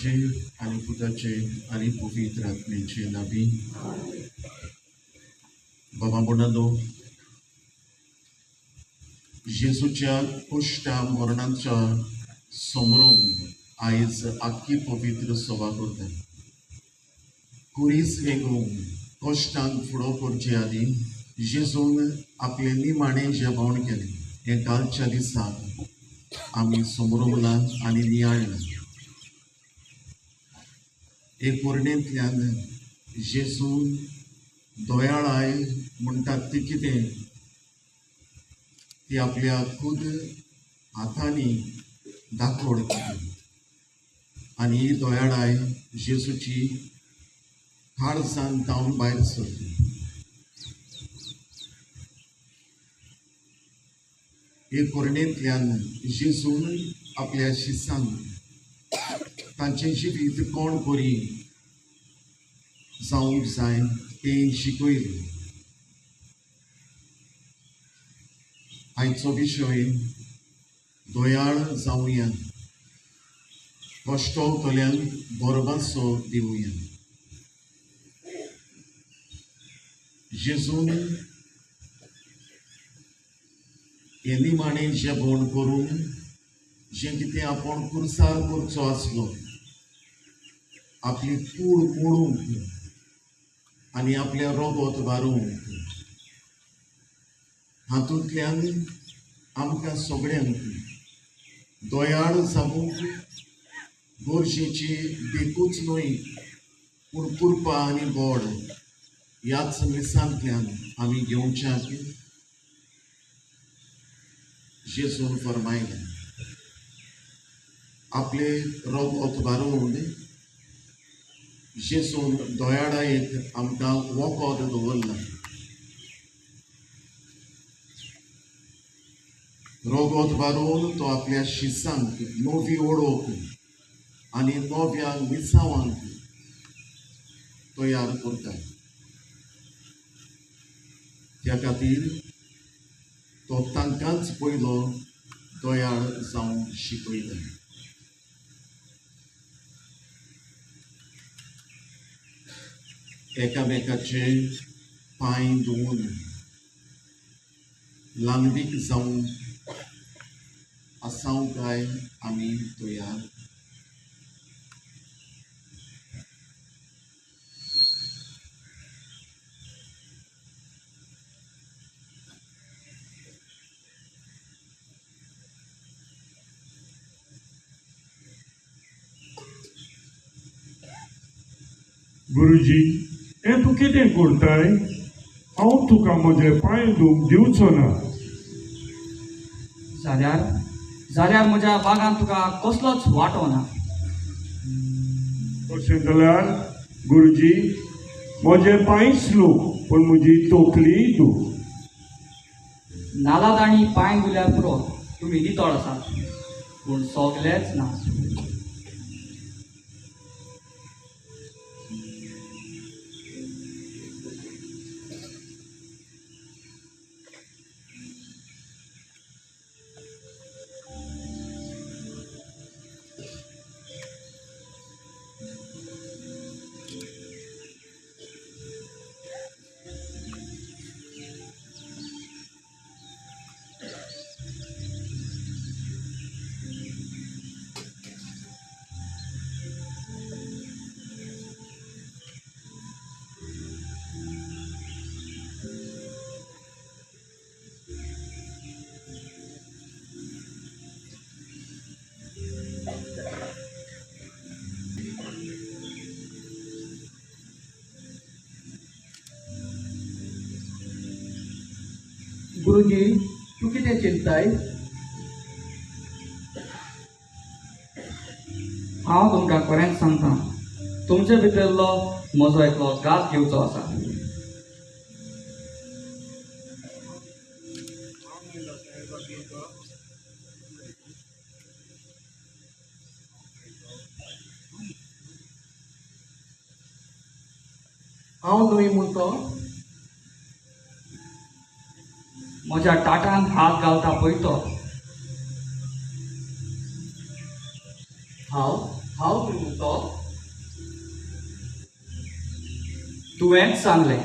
पिताचे आणि पुताचे आणि पवित्र आत्म्याचे नावी. बाबा बोनादो जेजूच्या कुश्टा मरणाच्या समोरून आयज आख्खी पवित्र सभा करता. कुरीस वेगून कश्टांक फुडो करचे आदी जेजून आपले निमाणें जेवण केलें हे कालच्या दिसाक आमी समोरला आनी नियाळ्ळा. हे पोरणेंतल्यान जेजून दोयाळाय म्हणटात ती कितें ती आपल्या खुद हातांनी दाखोड केली आनी ही दोयाळाय जेजूची काळजान जावन भायर सरली. हे पोरणेंतल्यान जेजून आपल्या शिसांक तांचें जिवीत कोण बरी जावंक जाय तें शिकयलें. आयचो विशय दोयाळ जावया, कश्टवतल्यांक बरवासो दिवया. जेजून हे निमाणें जेवण करून जें कितें आपूण कुर्सार करचो आसलो आपली कूड मोडूंक आनी आपल्या रोगोत वारूंक हातूंतल्यान आमकां सगळ्यांक दोयाळ जावूंक गरजेची देखूच न्हय पूण कृपा आनी गोड ह्याच मिसांतल्यान आमी घेवच्याक जेजून फरमायलें. आपले रोगोत वारून जेजून दोयाळायेक आमकां वखद दवरला. रोगोत वारून तो आपल्या शिसांक नवी ओळख आनी नव्या मिसावांक तयार करता. त्या खातीर तो तांकांच पयलो दोयाळ जावंक शिकयता. एकामेकाचे पांय धुवन लांगडीक जावन आसांवकाय आमी तयार. गुरुजी, हें तूं कितें करताय? हांव तुका म्हजे पांय धुवंक दिवचो ना. जाल्यार म्हज्या बागान तुका कसलोच वांटो ना. तशें जाल्यार गुरुजी, म्हजे पांयच लोक पूण म्हजी तोकली धुव. नालाद आनी पांय धुल्यार पुरो, तुमी नितळ आसात, पूण सोगलेच ना. गुरुजी, तूं कितें चिंतताय? हांव तुमकां खरेंच सांगता, तुमचे भितरलो म्हजो एकलो गात घेवचो आसा. हांव न्हय म्हणटो. म्हज्या टाटांत हात घालता पळय तो. हांव तुवें म्हणतो तुवेंच सांगलें.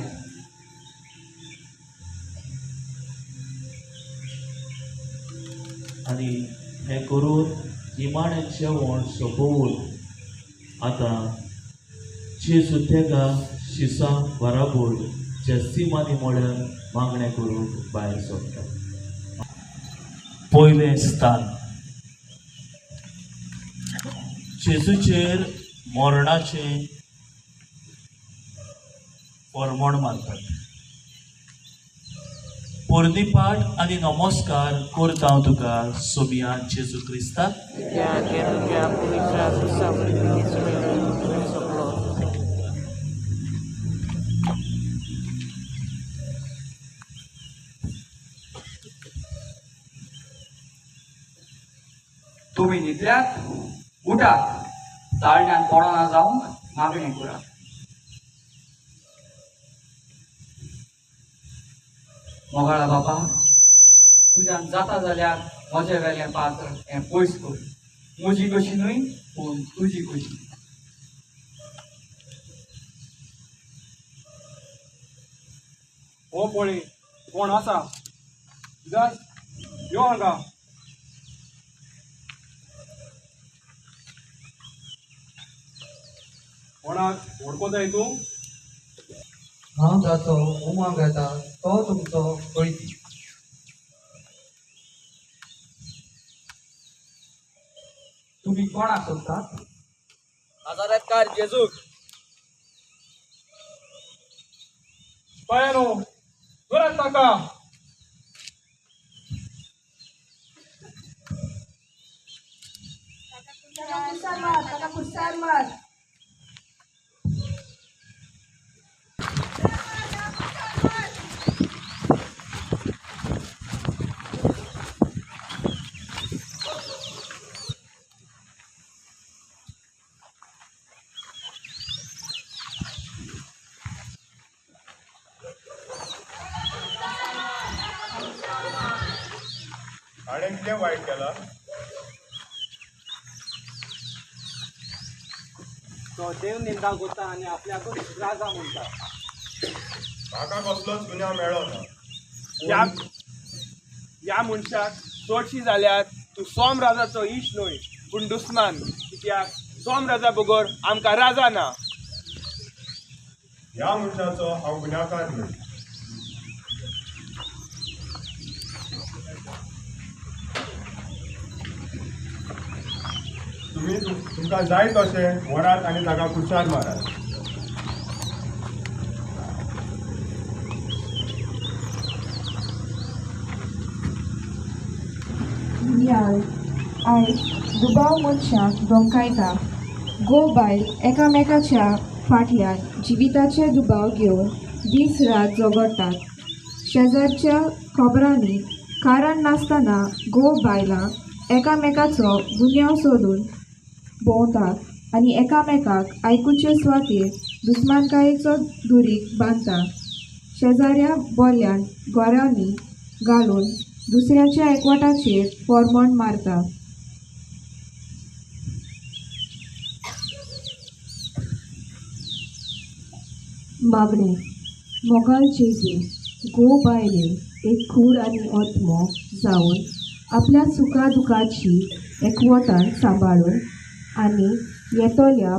आनी हें करून इमाणें जेवण सोंपोवन आतां जेजू तेका शिसां बराबर जेस्तिमानी म्हळ्यार मागणें करून भायर सरता. पयलें स्थान जेजूचेर मरणाचें फर्मोण मारतात. पोरनीपाट आनी नमस्कार करता हांव तुका सोबिया जेजू क्रिस्ताक. तुमी न्हिदल्यात, उठात, ताळण्यान पडना जावन मागणें करात. मोगाळा बापा, तुज्यान जाता जाल्यार म्हजें वेलें पात्र हें पयस कर. म्हजी कशी न्हय पूण तुजी कशी. हो पळय कोण आसा जास यो हांगा. कोणाक वळखो जाय तूं? हांव जाचो उमाक येता तो तुमचो कळटी. तुमी कोणाक सोदतात? नाजारेतकार जेजूक. पळय जोरात ताका. ताका खुर्सार मार. हाणें कितें वायट केलां? तो देव निंदा करता आनी आपल्याकूच राजा म्हणटा. म्हाका कसलोच गुन्यांव मेळ्ळो ना. ह्या मनशाक चडशी जाल्यार तूं सोमराजाचो इश्ट न्हय पूण दुस्मान. कित्याक सोमराजा बगर आमकां राजा ना. ह्या मनशाचो हांव गुन्यांवकार न्हय. तुमकां जाय तशें व्हरात आनी ताका खुर्सार मारात. आयज दुबाव मनशाक धमकायता. गो बायल एकामेकाच्या फाटल्यान जिविताचे दुबाव घेवन दीस रात झगडटात. शेजारच्या खबरांनी कारण नासतना गो बायलां एकामेकाचो गुन्यांव सोदून भोंवतात आनी एकामेकाक आयकुचे सुवातेर दुस्मानकायेचो दुरीग बांदता. शेजाऱ्या बोल्ल्यान घोरांनी घालून दुसऱ्याच्या एकवटाचेर फर्मोण मारता. मागणें. मोगाल जेजू गो बायले एक खूड आनी आत्मो जावन आपल्या सुखा दुखाची एकवटान सांबाळून आनी येतोल्या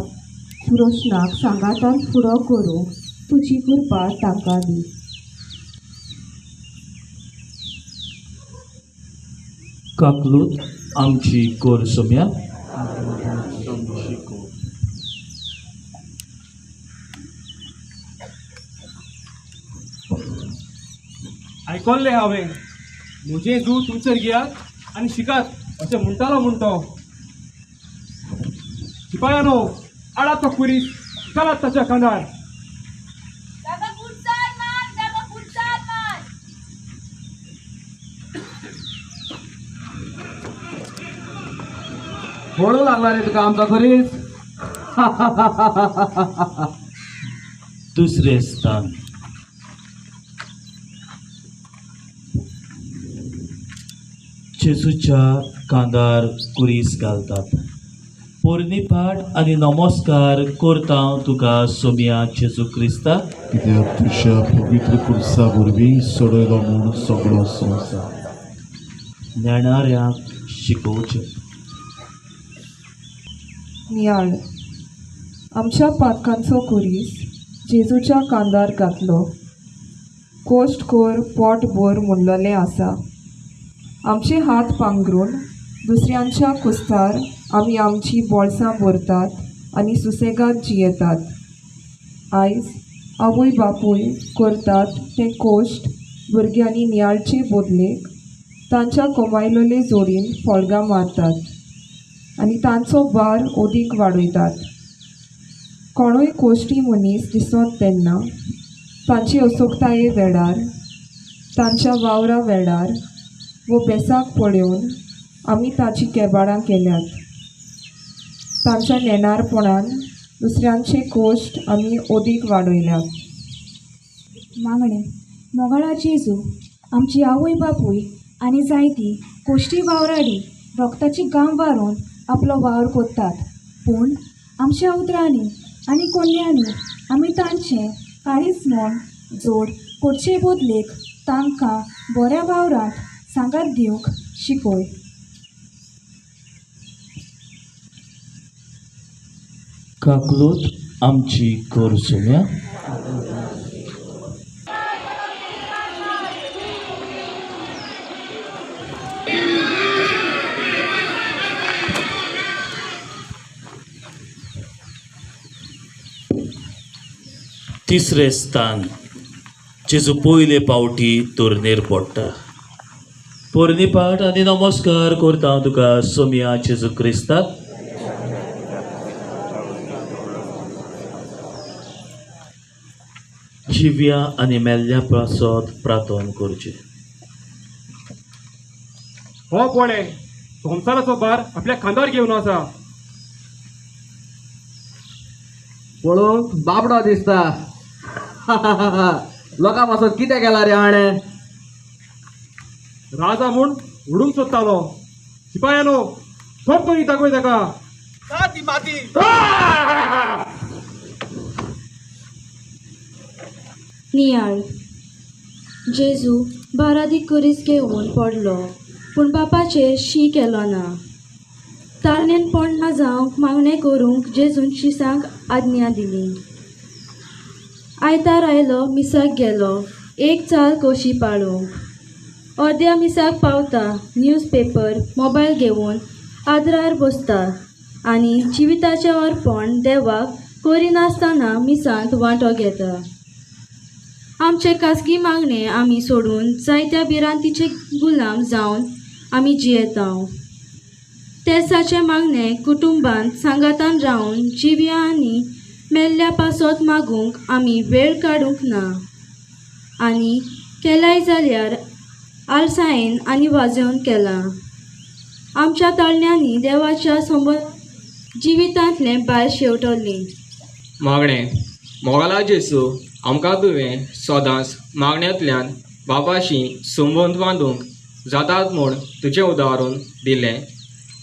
प्रश्नाक सांगातान फुडो करूंक तुजी कृपा तांकां दी. काकलूत आमची कोर सोम्या. आयकोल्लें हांवें म्हजें जू थंयसर घेयात आनी शिकात अशें म्हणटालो म्हूण तो. शिपायानो आडात तो पुरीस घालात ताच्या कानार. वळू लागला रे तुका आमचा खरीच. दुसरें स्थान जेजूच्या कांदार कुरीस घालतात. पोरनीपाट आनी नमस्कार करता हांव तुका सोमिया जेजू क्रिस्ता कित्याक तुज्या पवित्र पुरसा वरवीं सोडयलो म्हूण सगळो संवसार. नेणाऱ्याक शिकोवचें. नियाळ आमच्या पातकांचो कुरीस जेजूच्या कांदार घातलो. कोश्ट कोर पोट भर म्हणलेलें आसा. आमचे हात पांघरून दुसऱ्यांच्या कुस्तार आमी आमची बोळसां भरतात आनी सुसेगाद जियेतात. आयज आवय बापूय करतात तें कोश्ट भुरग्यांनी नियाळचे बदलेक तांच्या कमायलोले जोडीन फोळगां मारतात आनी तांचो भार ओदीक वाडयतात. कोणूय कोश्टी मनीस दिसत तेन्ना तांचे असोगताये वेळार तांच्या वावरा वेळार वो बेसाक पळोवन आमी ताची केबाडां केल्यात. तांच्या नेणारपणान दुसऱ्यांचे कोश्ट आमी ओदीक वाडयल्यात. मागणें मोगाळा जेजू आमची आवय बापूय आनी जायतीं कोश्टी वावराडी रोगताची गाम वारून आपलो वावर कोत्तात. पूण आमच्या उतरांनी आनी कोन्यांनी आमी तांचें काळीज म्हूण जोड करचे बदलेक तांकां बऱ्या वावरांत सांगात दिवंक शिकय. काकलोत आमची कोर सोम्या. तिसरें स्थान जेजू पयले पावटी तोरणेर पडटा. पोरनीपाट आनी नमस्कार करता हांव तुका सोमिया जेजू क्रिस्ता. जिव्या आनी मेल्ल्या पासत प्रार्थना करचें. हो कोणे संवसाराचो भार आपल्या खांदार घेवन आसा. पळोवंक बाबडो दिसता. लोकां पासत कितें केला रे हाणें? राजा म्हूण उडूंक सोदतालो. शिपायानो थोप करी दाखय ताका. ती माती. नियाळ जेजू बारादी कुरीस घेवन पडलो पूण बापाचेर शी केलो ना. ताळणेन पडना जावंक मागणें करूंक जेजून शिसांक आज्ञा दिली. आयतार आयलो मिसाक गेलो एक चाल कशी पाळूंक. अर्द्या मिसाक पावता न्यूजपेपर मोबायल घेवन आदरार बसता आनी जिविताचें अर्पण देवाक करिनासतना मिसांत वांटो घेता. आमचे खासगी मागणे आमी सोडून जायत्या भिरांतीचे गुलाम जावन आमी जियेतांव. तेसाचे मागणे कुटुंबांत सांगातान रावन जिव्या आनी मेल्ल्या पासत मागूंक आमी वेळ काडूंक ना. आनी केल्याय जाल्यार आलसायेन आनी वाजोवन केला. आमच्या ताळण्यांनी देवाच्या जिवितांतलें भायर शेवटली. मागणें मोगाला जेजू आमकां तुवें सदांच मागण्यांतल्यान बापाशी संबंद बांदूंक जातात म्हूण तुजें उदाहरण दिलें.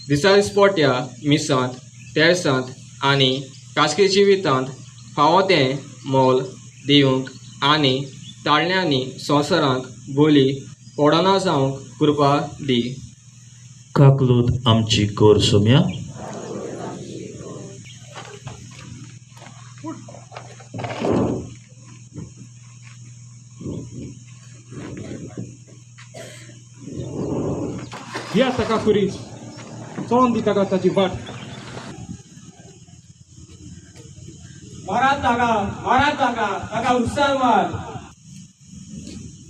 दिसा दिसपट्ट्या मिसांत तेळसांत आनी खासगी जिवितांत फावो तें मोल दिवंक आनी ताळण्यांनी संवसारांत बोली पडना जावंक कृपा दी. काकलोत आमची कोर सोम्या. घ्या ताका कुरीस. चोन दी ताका ताची बाट. मारात ताका ताका उत्साह मार.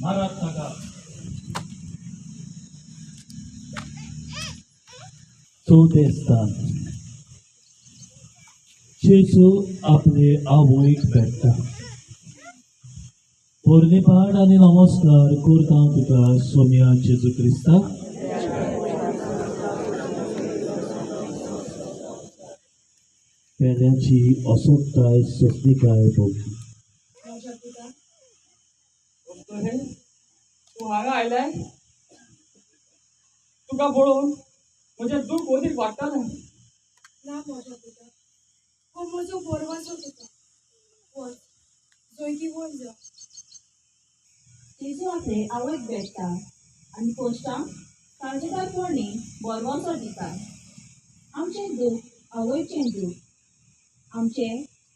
मारात ताका. चवथें स्थान जेजू आपले आवयक भेटता. पोरनीपाट आनी नमस्कार करता हांव तुका सोमिया जेजू क्रिस्ता. पेद्याची असोगताय सस्तिकाय भोगली. तूं हांगा आयलाय तुका पळोवन म्हजें दूख ओदीक वाडटालें. ना मोठा पिता हो म्हजो बोरवाचो तुका वच जंय वच जा जेजू आपले आवयक भेटता आनी पोस्टांक काळजीकारपणी बोरवाचो दिता. आमचें दूख आवयचें दूख आमचे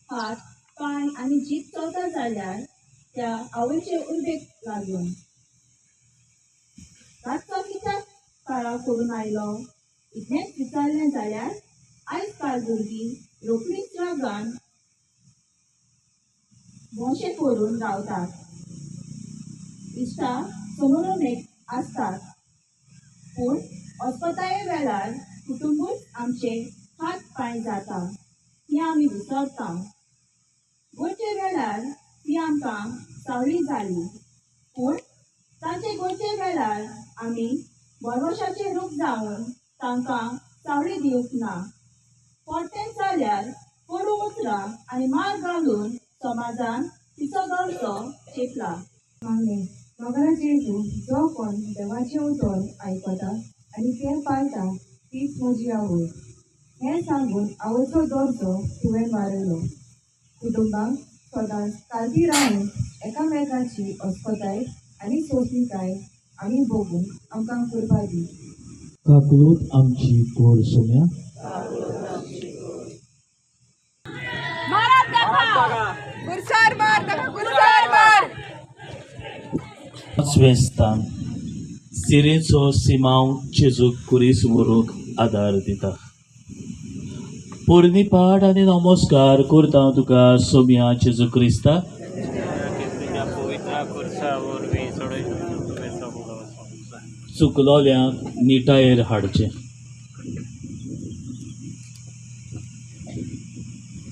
हात पांय आनी जीभ चलता जाल्यार त्या आवयचे उर्बेक लागून. रातचो कित्याक काळा करून आयलो इतलेंच विचारलें जाल्यार आयज काल भुरगीं रोखडीच रागान बोंशे करून रावतात. इश्टां समोरून एक आसतात पूण अस्पताये वेळार कुटुंबूच आमचे हात पांय जाता ती आमी विसरता. गोंयचे वेळार ती आमकां सावळी जाली पूण तांचे गोंयचे वेळार आमी बोरवशाचे रूप जावन तांकां सावळी दिवंक ना. परतें जाल्यार पडू उतरा आनी मार घालून समाजान तिचो गळसो चेपला. मोगरा जेजू जो कोण देवाचें उतर आयकता आनी तें पाळटा तीच म्हजी आवय. हें सांगून आवयचो दर्जो तुवें वाडयलो. कुटुंबाक सदांच काळजी रावन एकामेकाची अस्पताय आनी सोंसणीकाय आमी भोगूंक आमकां करपा दी. काकूट आमची कोर सोम्या पांचवें स्थान सिरेचो सिमांव जेजूक कुरीस व्हरूंक आदार दिता. पोरणी पाठ आनी नमस्कार करता हांव तुका सोम्या जेजू क्रिस्ता. चुकलोल्यांक निटायेर हाडचें.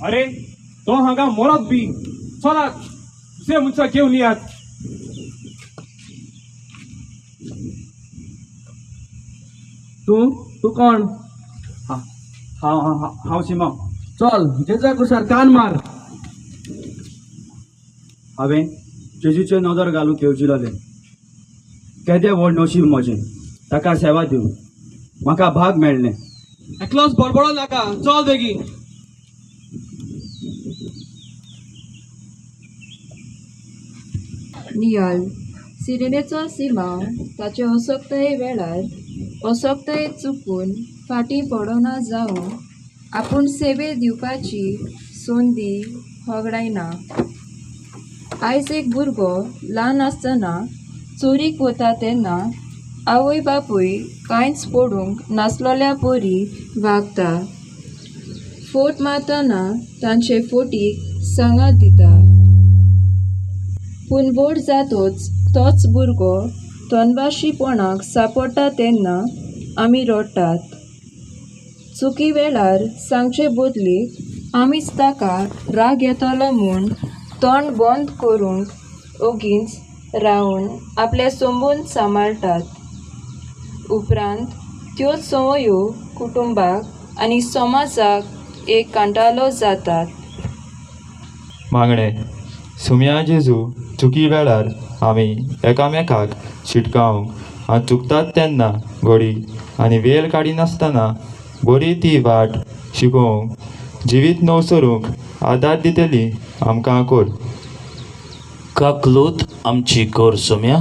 अरे तो हांगा मरत बी चलात दुसरे मनशां घेवन यात. तू कोण? हांव सिमा. चल जेजा कुशार कान मार. हांवें जेजूचे नजर घालूंक येवजिलोलें. केदें व्हड नशीब म्हजें ताका सेवा दिवंक म्हाका भाग मेळ्ळें. एकलोच बडबडो नाका, चल बेगीन. नियाल सिरिनेचो सिमांव ताचे असोक्ताये वेळार असोक्ताये चुकून फाटीं पडना जावं आपूण सेवे दिवपाची संदी होगडायना. आयज एक भुरगो ल्हान आसतना चोरीक वता तेन्ना आवय बापूय कांयच पडूंक नासलोल्या पोरी वागता. फोट मारतना तांचे फोटीक सांगात दिता. पूण व्हड जातोच तोच भुरगो तोंडबाशीपणाक सांपडटा तेन्ना आमी रडटात. चुकी वेळार सांगचे बदलीक आमीच ताका राग येतलो म्हूण तोंड बंद करूंक ओगींच रावन आपले संबंद सांबाळटात. उपरांत त्योच संवयो कुटुंबाक आनी समाजाक एक कांटालो जातात. मागणे सुम्या जेजू चुकी वेळार आमी एकामेकाक शिटकावंक आनी चुकतात तेन्ना घडी आनी वेळ काडिनासतना बरी ती वाट शिकोवंक जिवीत नवसरूंक आदार दितली आमकां कोर. काकलूत आमची कोर सोम्या.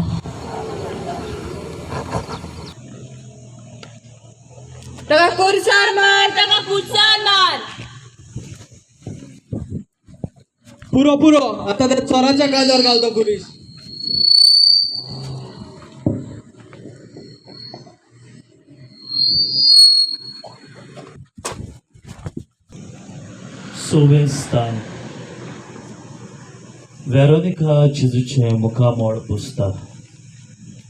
ताका कुर्सार मार, ताका कुर्सार मार. पुरो आता त्या चोराच्या काळजार घालतो पुलीस. सोवें स्थान वेरोनिका जेजूचे मुखामोळ पुसता.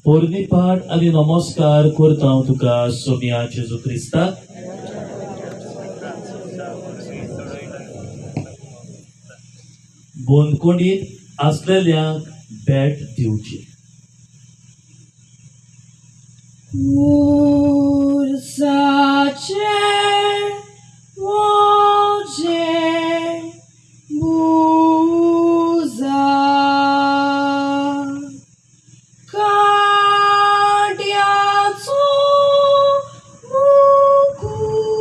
पोरणी पाठ आनी नमस्कार करता हांव तुका सोम्या जेजू क्रिस्ता. बोंदकोंडीत आसलेल्यांक भेट दिवची. काट्याचो मुकुट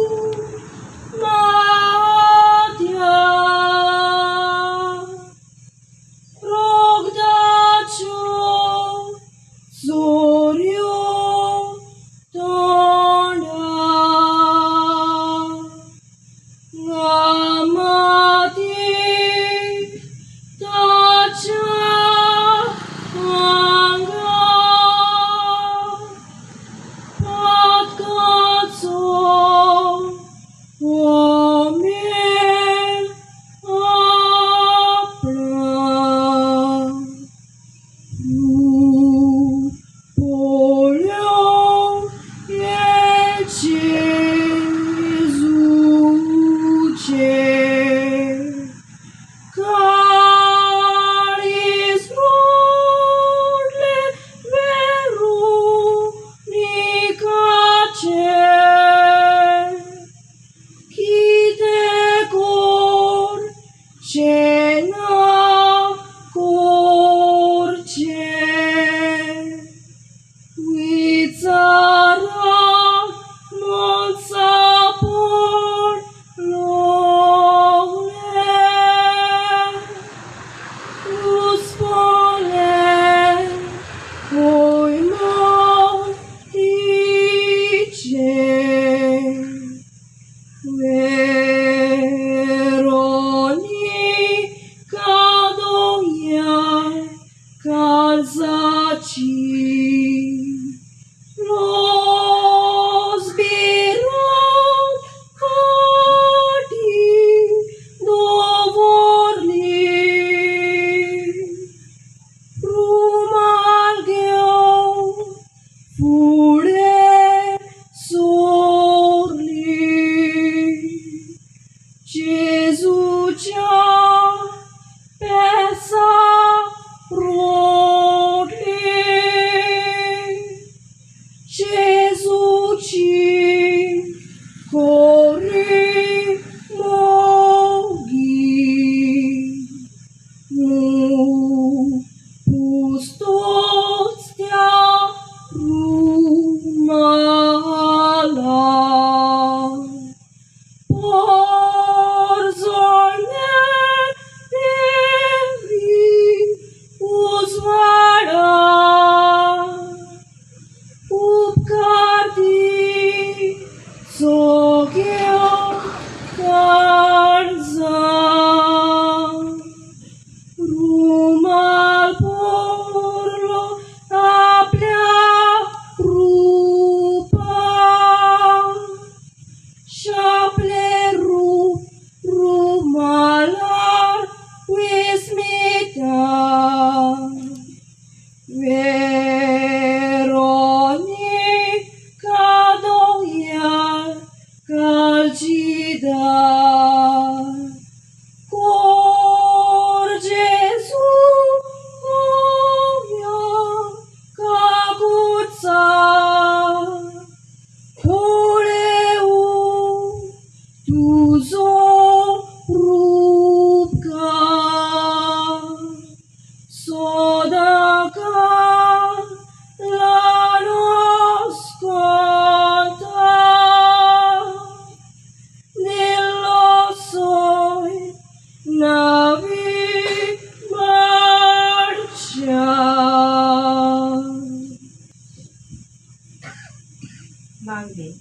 मागणे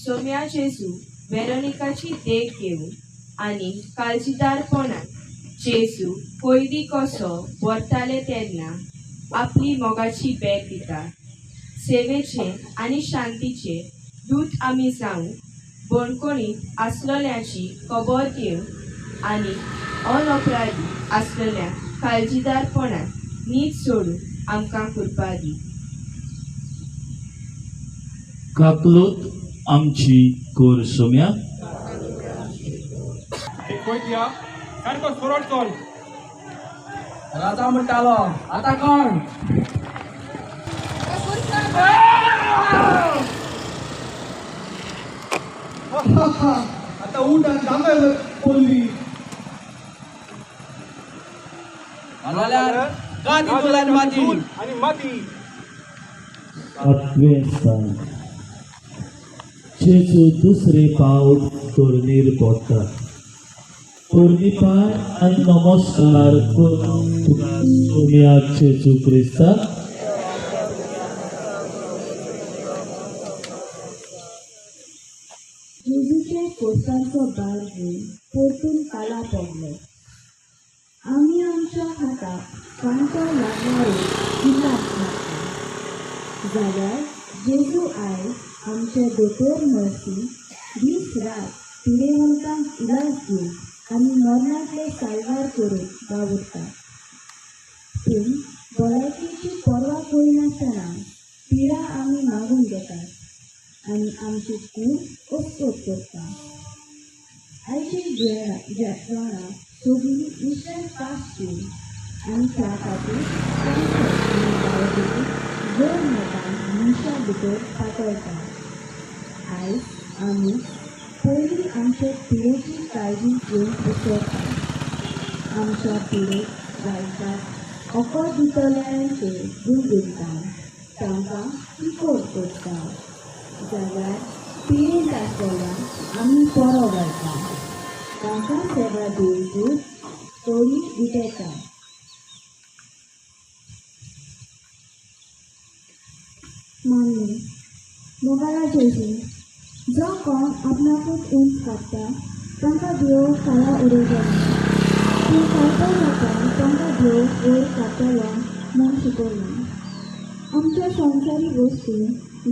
सोम्या जेजू वेरोनिकाची देख घेऊन आणि काळजीदारपणान जेजू पयली कसो व्हरताले तेन्ना आपली मोगाची बॅग दिता. सेवेचे आनी शांतीचे दूत आमी जावं बणकोणीत आसलेल्याची खबर घेवन आनी अनअपराधी आसलेल्या काळजीदारपणान नीट सोडून आमकां करपा दी. काकलोत आमची कोर सोम्या. कोयत्या सारको सरळ चल. राजा म्हणटालो आता कोण? आता उठ आणि थांबायला बोलली. आणि माती सातवें स्थान. जेजू दुसरे पावट तोरणीर पडटा. तोरणीपार आनी नमस्कार करून सोम्या जेजू क्रिस्ता. जेजूचे कोसांचो बार वाटेन परतून काला पडलो. आमी आमच्या हाताक कांटो लागल्यार किल्लात लागता. जाल्यार जेजू आयज आमचे दोतोर नर्सी दीस रात पिडेवंतांक इलाज दिवंक आनी मरणांतले साल्वार करून वावुरता. पूण भलायकेची पर्वा करिनासतना पिडा आमी मागून घेतात आनी आमची कूड ओतोत करता. आयची जेवणां सगळीं विशेष पासची आनी त्या खातीर जर मोठा मनशा भितर पातळटा. आयज आमी पयलीं आमचे पिडेची काळजी घेवन उसरता. आमच्या पिडेक घालतात ओको दितल्यांचे गुणगुणता, तांकां तिकोर करता. जाल्यार पिडेंत आसलेल्यांक आमी बरो घालता, तांकां सेवा दिवंकूच तोळी विटयता. मागणी मोगाला जेजू, जो कोण आपणाकूच उंच काडटा तांकां देव खाला उडयता. तूं काडटा लोकांक तांकां देव वयर काडटलो म्हूण शिकयलें. आमच्या संवसारी वस्तू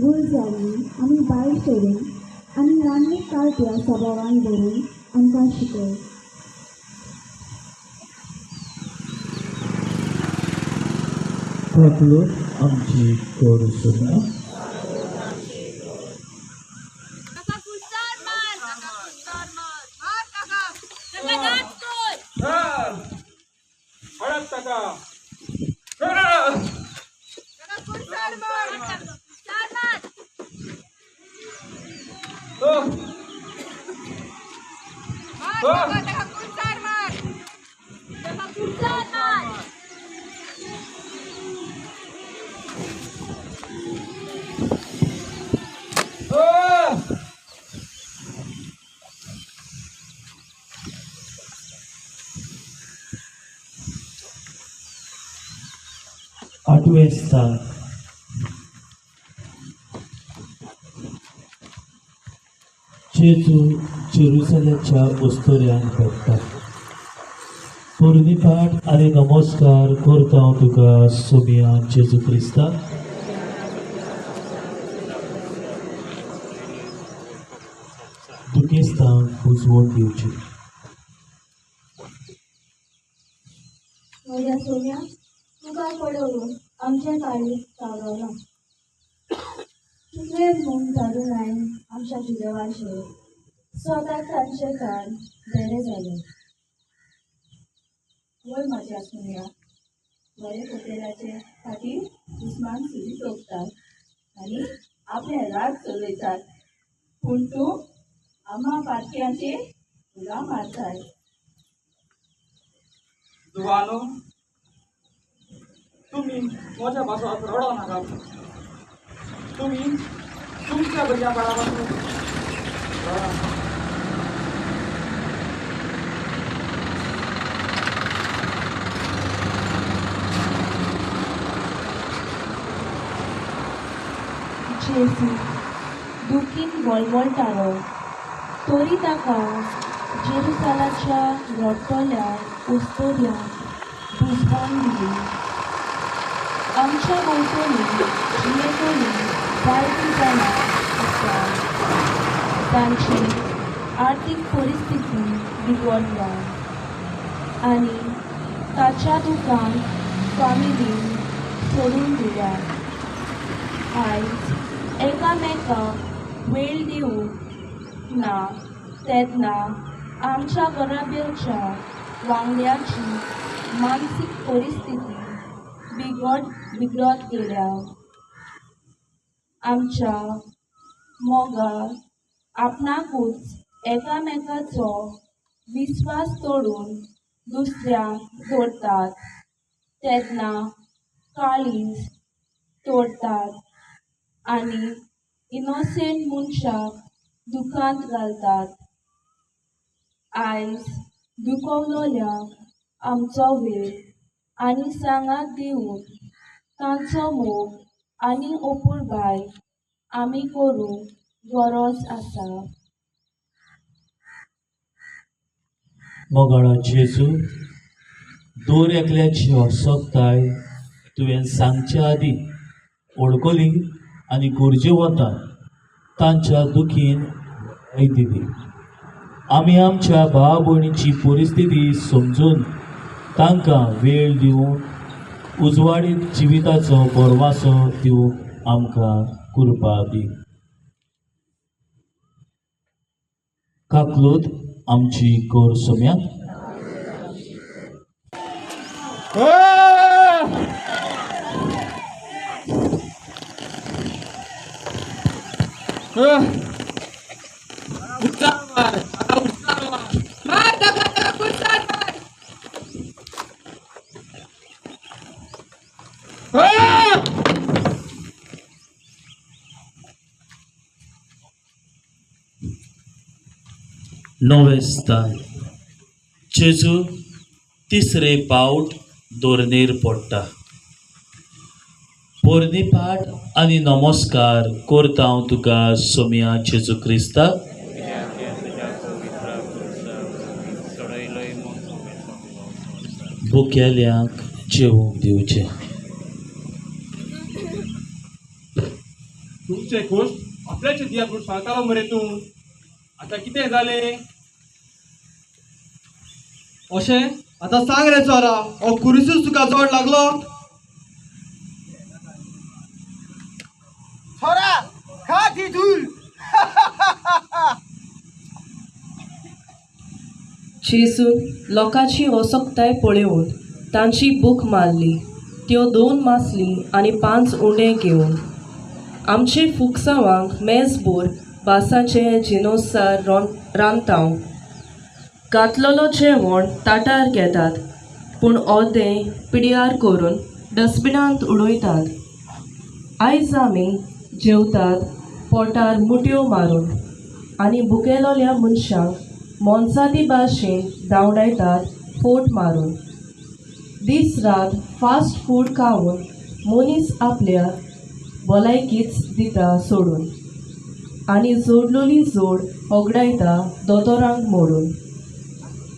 गूळ जाल्ली आमी भायर सोडून आनी रान्नी काळप्या स्वभावान भरून आमकां शिकय. थाकलो आमची कोड सुना हळद ताका आठवें स्थान जेजू जेरुसलेमच्या उस्तोऱ्यांक भेटता. पोरनिपाट आनी नमस्कार करता हांव तुका सोमिया जेजू क्रिस्ता. दुखेस्तांक बुजवण दिवची. म्हज्या सोम्या, तुका पडवून आमचे काळी चालवना. तुजे म्हूण धाडून हांवें आमच्या जिलेवाचेर सदांच तांचे काळ बरे जाले. वय म्हाज्या सोम्या, बरे पोतेल्याचे खातीर दुस्मान सुरी तोपतात आनी आपले राग चलयतात. पूण तूं आम्हा पाटक्यांचेर उडा मारताय. जुवानो, तुम्ही माझ्या भासात रडो नाकात. तुम्ही तुमच्या भुरग्या बाळापासून रडा नाका. जेजू दुखीन वळवळटालो, तरी ताका जेरुसालाच्या रडटल्या उस्तोर्यांक बुजवण दिली. आमच्या भोंवतणी जियेतली जायतीं जाणां आसात. तांची आर्थीक परिस्थिती बिगडल्या आनी ताच्या दुखान फामिलीन सोडून दिल्यात. आयज एकामेकांक वेळ दिवंक ना तेन्ना आमच्या घराबेरच्या वांगड्याची मानसीक परिस्थिती बिगडत गेल्या. आमच्या मोगार आपणाकूच एकामेकाचो विस्वास तोडून दुसऱ्यांक तोडतात तेन्ना काळीज तोडतात आनी इनोसेंट मनशाक दुखांत घालतात. आयज दुखवलोल्यांक आमचो वेळ आनी सांगात दिवंक तांचो मोग आनी ओपुरबाय आमी करूंक गरज आसा. मोगाळो जेजू दर एकल्याची असोकताय तुवें सांगच्या आदीं ओळखली आनी गरजे वता तांच्या दुखीन भय दिली. आमी आमच्या भाव भयणीची परिस्थिती समजून तांकां वेळ दिवन उजवाडीत जिविताचो बोरवासो दिवंक आमकां कृपा दी. काकलूत आमची कोर सोम्याक नवे स्थान जेजू तिसरे पावट दोरनेर पडटा. पोरनीपाट आनी नमस्कार करता हांव तुका सोम्या जेजू क्रिस्ता. भुकेल्यांक जेवूंक दिवचें. तुमचे गोश्ट आपल्याचे दियाकून सांगतालो मरे तूं. आतां कितें जालें? अशें आतां सांग रे चोरा, हो कुरिसूच तुका जोड लागलो? छोरा खा ती धूल. जेजून लोकांची असोकताय पळयोवन तांची भूक मारली. त्यो 2 मासली आनी 5 उंडे घेवन आमचे फुकसावांक मेजभर बासाचे जिनोसार रांदताव. घातलेलो जेवण ताटार घेतात पूण अर्दें पिड्यार करून डस्टबिनांत उडयतात. आयज आमी जेवतात पोटार मुटयो मारून आनी भुकेलोल्या मनशांक मोनसादी भाशेन धांवडायतात फोट मारून. दीस रात फास्ट फूड खावन मनीस आपल्या भलायकीच दिता सोडून आनी जोडलोली जोड होगडायता दोतोरांक मोडून.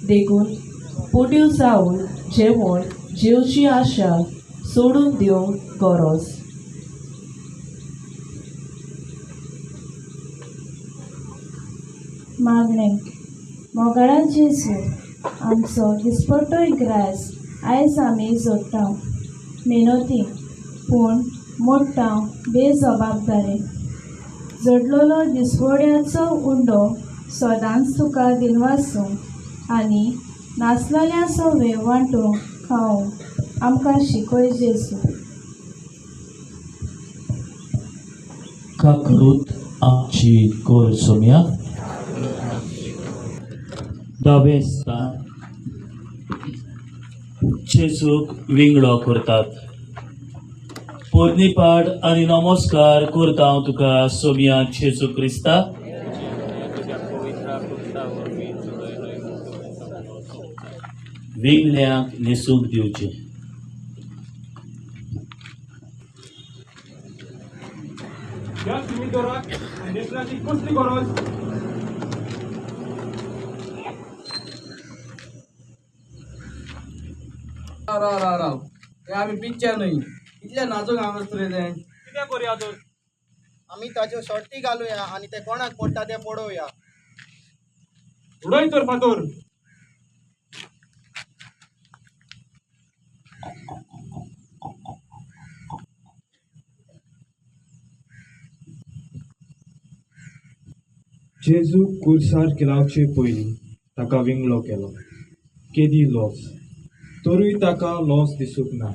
देखून पोट्यो जावन जेवण जेवची आशा सोडून दिवंक गरज. मागणें मोगाळा जेजू आमचो दिसपट्टो इग्रास आयज आमी जोडटा. मेहनती पूण मोडटा बेजबाबदारी. जोडलोलो दिसवड्याचो उंडो सदांच तुका दिनवासूंक आनी नासलेल्या सवे वांटूंक खावंक आमकां शिकय जेजू. काकलूत आमची कोर सोम्या. दावे स्थान जेजूक विंगडो करतात. पोरनीपाट आनी नमस्कार करता हांव तुका सोम्या जेजू क्रिस्ता. विंगड्यांक न्हेसूंक दिवचें. ह्या सिमिटोराक नेसण्याची कसली गरज? राव हे आमी पिक्चर न्हय इतले नाचूंक हांगाच रे तें. कितें करूया तर? आमी ताच्यो शॉर्टी घालुया आनी ते कोणाक पडटा ते पडोवया. उडय तर फातर. जेजू कुर्सार केलावचे पयलीं ताका विंगलो केलो. केदी लॉस. तरूय ताका लॉस दिसूंक ना,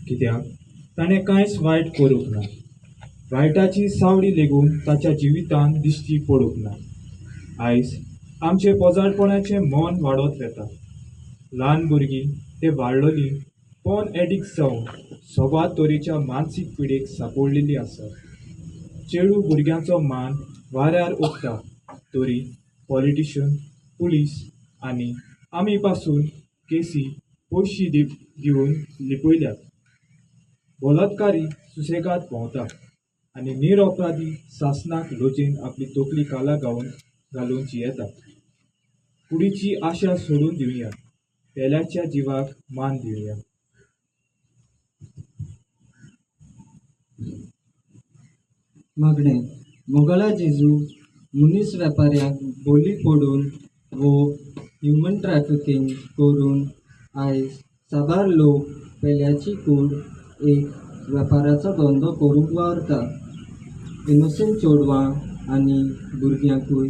कित्याक ताणें कांयच वायट करूंक ना. वायटाची सावडी लेगून ताच्या जिवितांत दिश्टी पडूंक ना. आयज आमचे पोजाडपणाचें मन वाडत वेता. ल्हान भुरगीं ते वाडलोलीं पोन एडिक्ट जावन सगळ्या तरेच्या मानसीक पिडेक सांपडलेलीं आसात. चेडू भुरग्यांचो मान वाऱ्यार ओडटा तरी पॉलिटिशियन, पुलीस आनी आमी पासून केसी पयशी दिवन लिपयल्यात. बलात्कारी सुसेगाद भोंवता आनी निरअपराधी शासनाक लोचेन आपली तकली काला घालून जियेतात. कुडीची आशा सोडून दिवया, पेल्याच्या जिवाक मान दिवया. मागणे मोगळा जेजू मनीस वेपाऱ्यांक बोली पडून वो ह्युमन ट्रॅफिकिंग करून आयज साबार लोक पेल्याची कूड एक वेपाराचो धंदो करूंक वावरता. इनोसेंट चोडवां आनी भुरग्यांकूय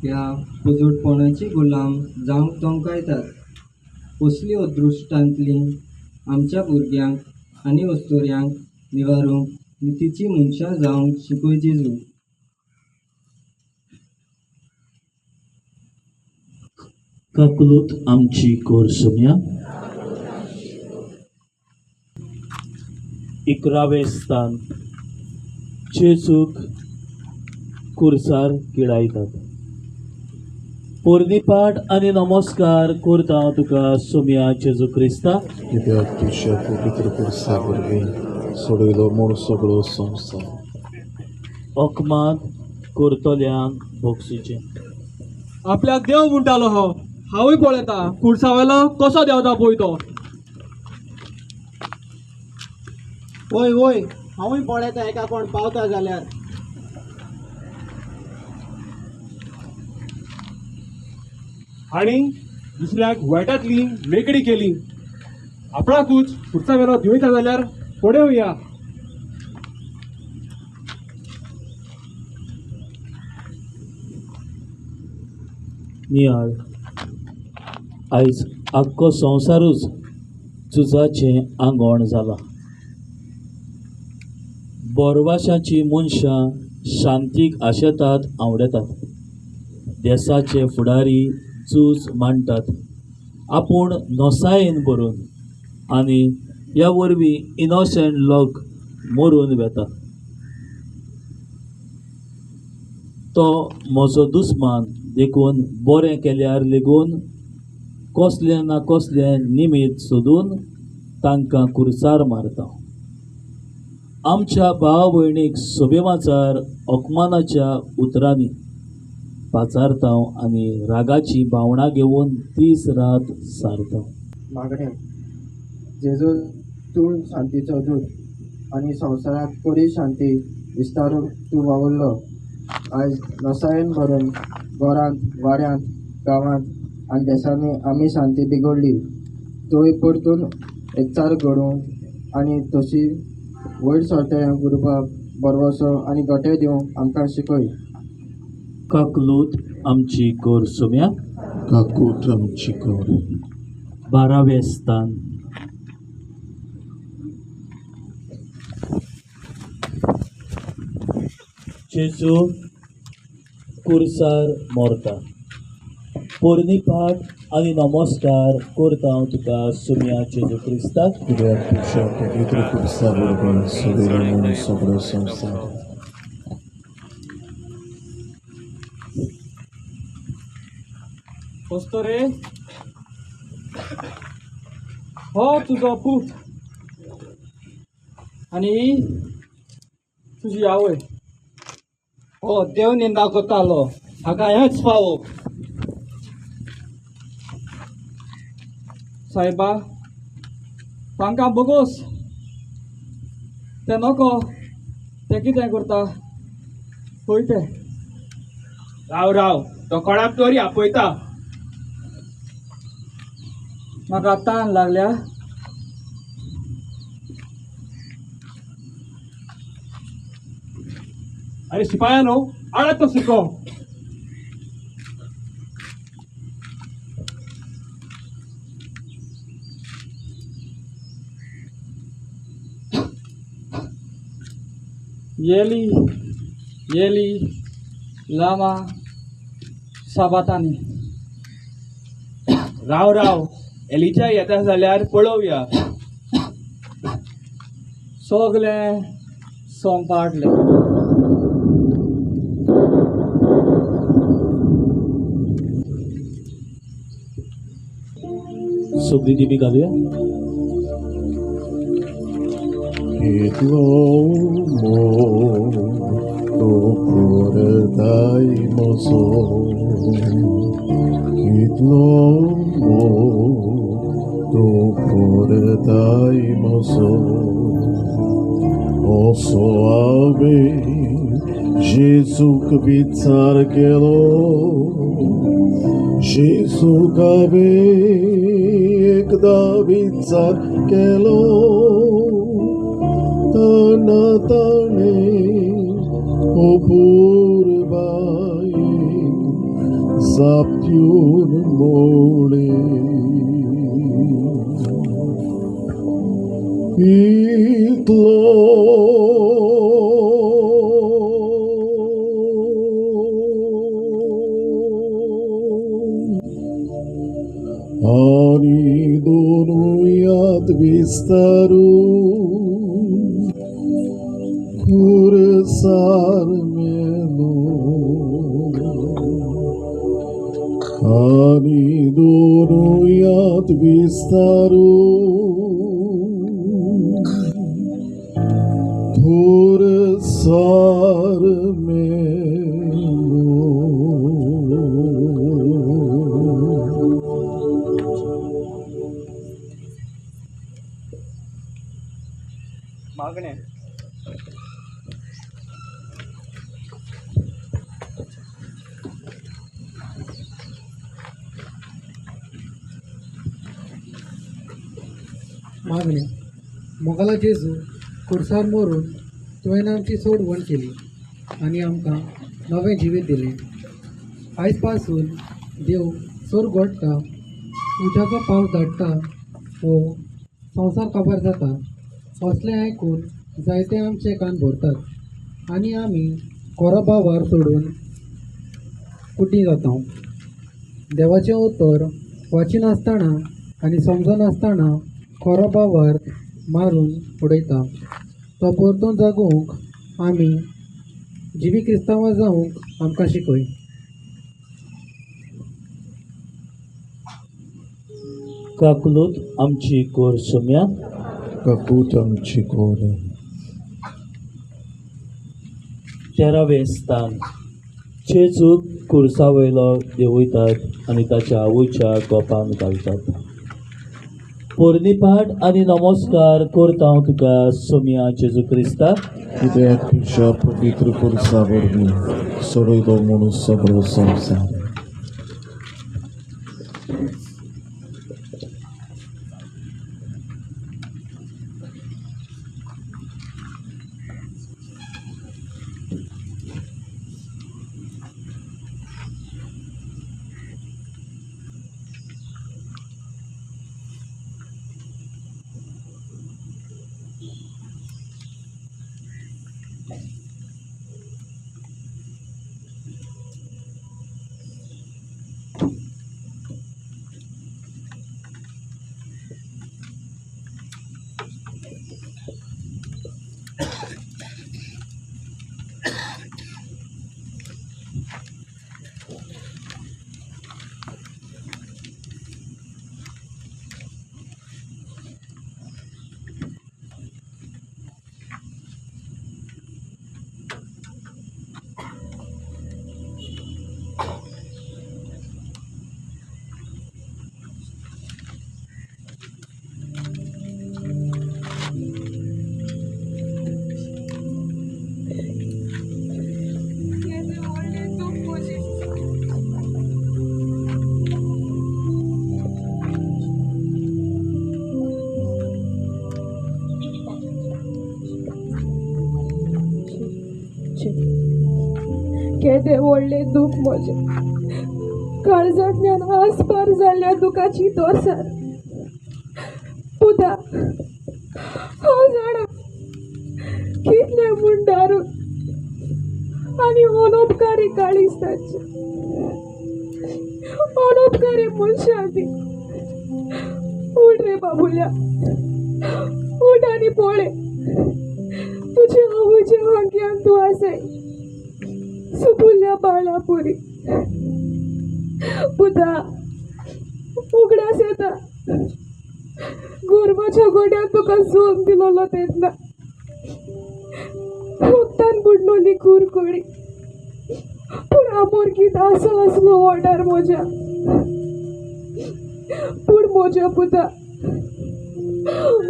ह्या पुजोटपणाची गुलाम जावंक तोंकायतात. कसली अदृश्टांतली आमच्या भुरग्यांक आनी वस्तोऱ्यांक निवारूंक नितीची मनशां जावंक शिकय जेजू. काकलूत आमची कोर सोम्या. 11वें स्थान जेजूक कुर्सार किडायतात. पोरनीपाट आनी नमस्कार करता हांव तुका सोम्या जेजू क्रिस्ता. कित्याक तुज्या पवित्र कुर्सा वरवीं सोडयलो म्हूण सगळो संवसार. अकमान करतल्यांक बक्षिचें. आपल्याक देव म्हणटालो हांवूय पळयता कुर्सावेलो कसो देंवता पळय तो. वय वय हांवूय पळयता एका कोण पावता जाल्यार. आणि दुसऱ्याक वायटातली मेकडी केली. आपणाकूच पुढचा वेळो दिवयता जाल्यार पळोवया. नियाळ आयज आख्खो संवसारूच झुजाचें आंगण जाला. बोरवाशाची मनशां शांतीक आशेतात आवडटात. देशाचे फुडारी झूज मांडटात आपूण नोसायेन भरून आनी ह्या वरवीं इनोसेंट लोक मरून वेता. तो म्हजो दुस्मान देखून बरें केल्यार लेगून कसलें ना कसलें निमित सोदून तांकां कुर्सार मारता. आमच्या भाव भयणीक सोबेमाचार अकमानाच्या उतरांनी पाचारता आनी रागाची भावना घेवन दीस रात सारता. मागणे जेजू तूं शांतीचो दूत आनी संवसारांत बरी शांती विस्तारूंक तूं वावुरलो. आयज नसायेन भरून घरांत वाड्यांत गांवांत आनी देशांनी आमी शांती बिगडली. तोय परतून एकचार घडोवंक आनी तशी वयर सरते उरपाक बरवसो आनी गोटे दिवंक आमकां शिकय. काकलूत आमची कोर सोम्या. काकूट आमची कोर. 12वें स्थान जेजू कुर्सार मोरता. पोरनीपाट आनी नमस्कार करता हांव तुका सोम्या जेजू क्रिस्ता. कित्याक तुज्या पवित्र कुर्सा वरवीं सोडयलो म्हूण सगळो संवसार. वस्तोरे हो तुजो पूत आनी तुजी आवय. हो देव निंदा करतालो हाका हेंच फावो. सायबा तांकां बोगोस ते नको ते कितें करता पळय ते. राव तो कोणाक तरी आपयता. म्हाका ताण लागल्या. अरे शिपायानो आडात तो शिको. येली येली लामा साबातानी. राव एलिच्या येता जाल्यार पळोवया. सगलें सोंपाटलें. सगळी दिमी घालुया. Idlo mo to por dai mozo Kitlo to portai moso oso ave Jesús vitzar kelo Jesús kave ekda vitzar kelo tana tane opur bai Zaptiun mole Ani donuyat vistaru kursar meno Ani donuyat vistaru kursar मागणे मागणे मोगाला जेजू खुर्सार मरून तुवें आमची सोडवण केली आनी आमकां नवें जिवीत दिलें आयज पासून देव स्वर्ग ओडटा उज्याचो पावस धाडटा वो संवसार काबार जाता असलें आयकून जायते आमचे कान भरतात आनी आमी कोराबा वार सोडून कुटी जाता देवाचें उतर वाचिनासतना आनी समजनासतना कोराबा वार मारून उडयता तो परतून जागूंक आमी जिवी क्रिस्तांवां जावंक आमकां शिकय काकलूत आमची कोर सोम्या kakut आमची कोर 13वें स्थान जेजूक खुर्सा वयलो देंवयतात आनी ताच्या आवयच्या गोपान घालतात पोरनीपाट आनी नमस्कार करता हांव तुका सोम्या जेजू क्रिस्ता कित्याक तुज्या पवित्र खुर्सा वरवीं सोडयलो म्हणून सगळो संवसार केदें व्हडलें दूख म्हजें काळजांतल्यान आसपार जाल्ल्या दुखाची तोरसार पुता हांव जाणा कितलें म्हूण दारून आनी अनोपकारी काळिस्तांचे अनोपकारी मनशां ती उठ रे बाबुल्या उठ आनी पळय तुजे आवयचे हांक्यान तूं आसाय सुपुल्या बाळा पुरी पुता उगडास येता गोरवाच्या गोड्यात तुका जोग दिलोलो तेन्ना रोगतान बुडलोली कुरकोडी पूण आमोरकीत आसो असलो ऑर्डर म्हज्या पूण म्हज्या पुता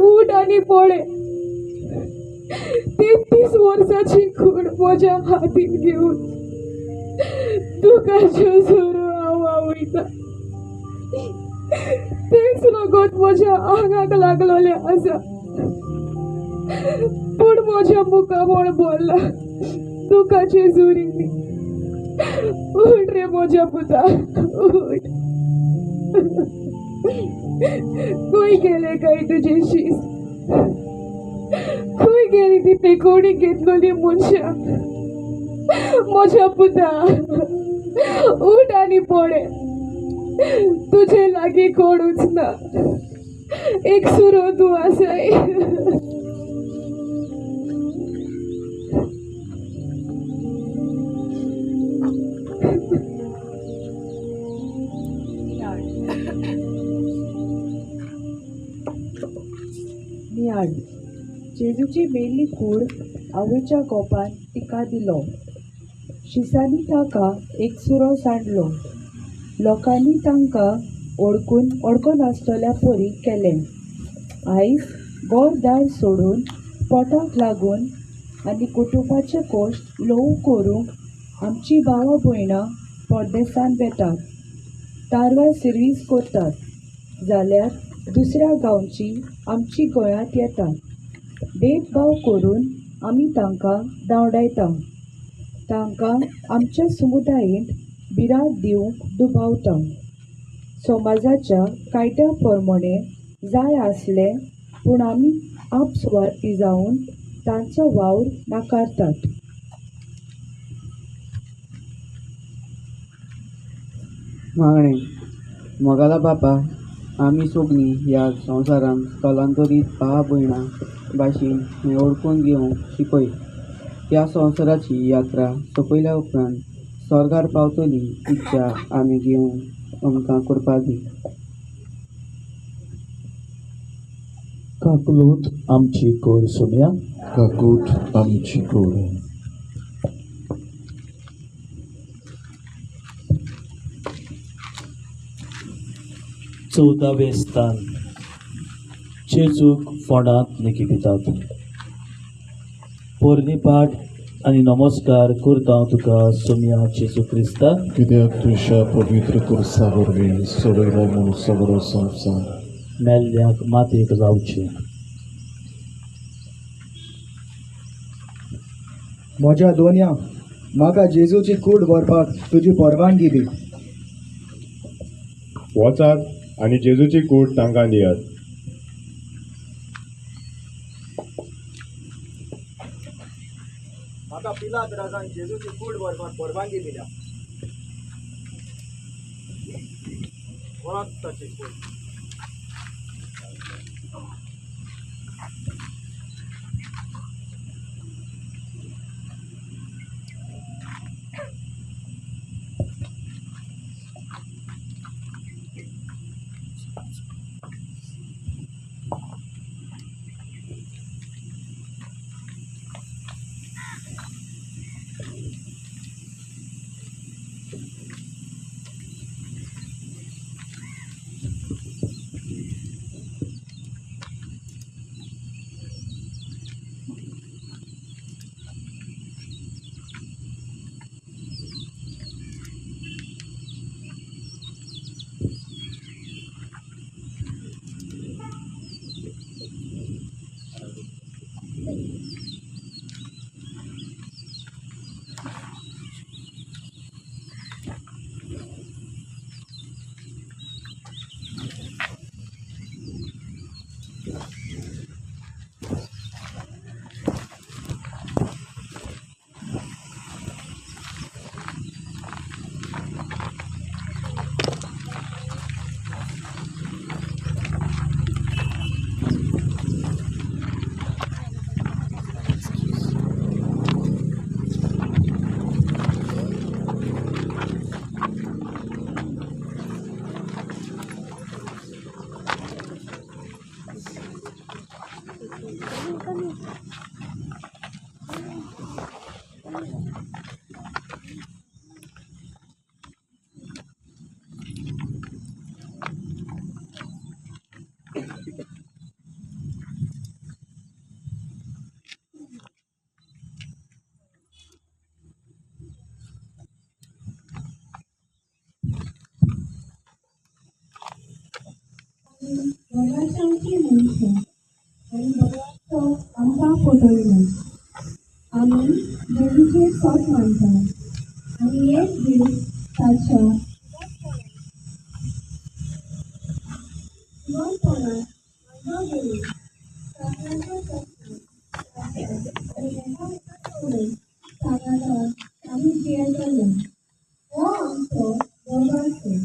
उठ आनी पळे 33 वर्साची खूण म्हज्या हातीन घेवन तुका जेजूरो हांव आवयता. तेच लोगोत म्हज्या आंगाक लागलोले आसा, पूण म्हज्या मुखामोळ बोल्ला तुका जेजुरींनी. उठ रे म्हज्या पुता उठ. खंय गेले काय तुजे शीस? खंय गेली ती पेकोवणी घेतलेली मनशां? म्हज्या पुता उठ आनी पळे, तुजे लागीं कोणूच ना, एक सुरो तूं आसाय. नियाळ जेजूची मेल्ली कूड आवयच्या गोपान तिका दिलो. शिसांनी ताका एक सुरो सांडलो. लोकांनी तांकां ओळखो नासतल्या परी केलें. आयज घर दार सोडून पोटाक लागून आनी कुटुंबाचे कोश्ट ल्हव करूंक आमची भावां भयणां परदेसान वेतात, तारवार सर्वीस करतात, जाल्यार दुसऱ्या गांवची आमची गोंयांत येतात. भेदभाव करून आमी तांकां धांवडायता. तांकां आमच्या समुदायेंत बिराद दिवंक दुबावता. समाजाच्या कायद्या प्रमाणे जाय आसलें, पूण आमी आपसुवार्थी जावन तांचो वावर नाकारतात. मागणें मोगाला बापा, आमी सगळीं ह्या संवसारांत स्थलांतरीत भाव भयणां भाशेन हें ओळखून घेवंक शिकय. ह्या संवसाराची यात्रा सोंपयल्या उपरांत स्वर्गार पावतली इच्छा आमी घेवंक आमकां करपाक दी. काकलूत आमची कोर सोम्या, काकूट आमची कोर. चौदावे स्थान जेजूक फोंडांत निकितात. पोरणी पाठ आनी नमस्कार करता तुका सोम्या जेजू क्रिस्ता, कित्याक तुज्या पवित्र कुर्सा वरवीं सोडयलो म्हूण सगळो संवसार मेल्ल्यांक मातयेक जावचें. म्हज्या दोनया, म्हाका जेजूची कूड व्हरपाक तुजी परवानगी दी. वचात आनी जेजूची कूड तांकां दियात. म्हाका पिलात राजान जेजूची कूड व्हरपाक परवानगी दिल्या. व्हरात ताची कूड. गोंयची मनशां आनी गोंयाचो आमकां पटयलो. आमी जेजूचेर सोट मानतात आनी एक दीस ताच्या जिवनपणांत म्हाका गेली सांगायचो सांगाता आमी जियेतले. हो आमचो गोंयचो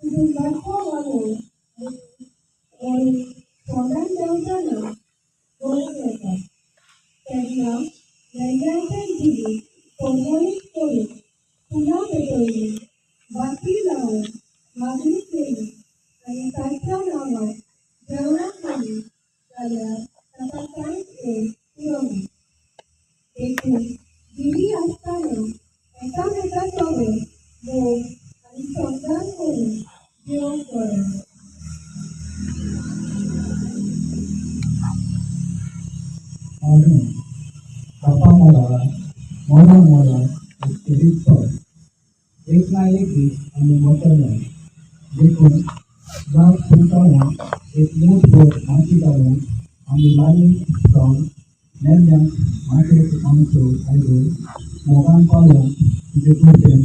तुजें बाटलो घालून आनी तोंडान देंवतना गोंय येता तेन्ना वेगळ्याचें जिवीत परवरीत करून फुलां पेटयलीं, बाती लावन मागणी केली आनी ताच्या नांवार जेवणां केलीं जाल्यार ताका कांयच एक पुरोना. देखून जिवी आसतना एकामेकाचो वेळ मोग आनी समजान करून जिवंक बरें. बापा मला मोना मोना एक ना एक दीस आमी वतले. देखून जाग फुलताना एक मूठभर माती घालून आमी लाली जावन नेल्ल्यांक माटयेक आमचो आयलो मोगान पावून तुजे कुडचेन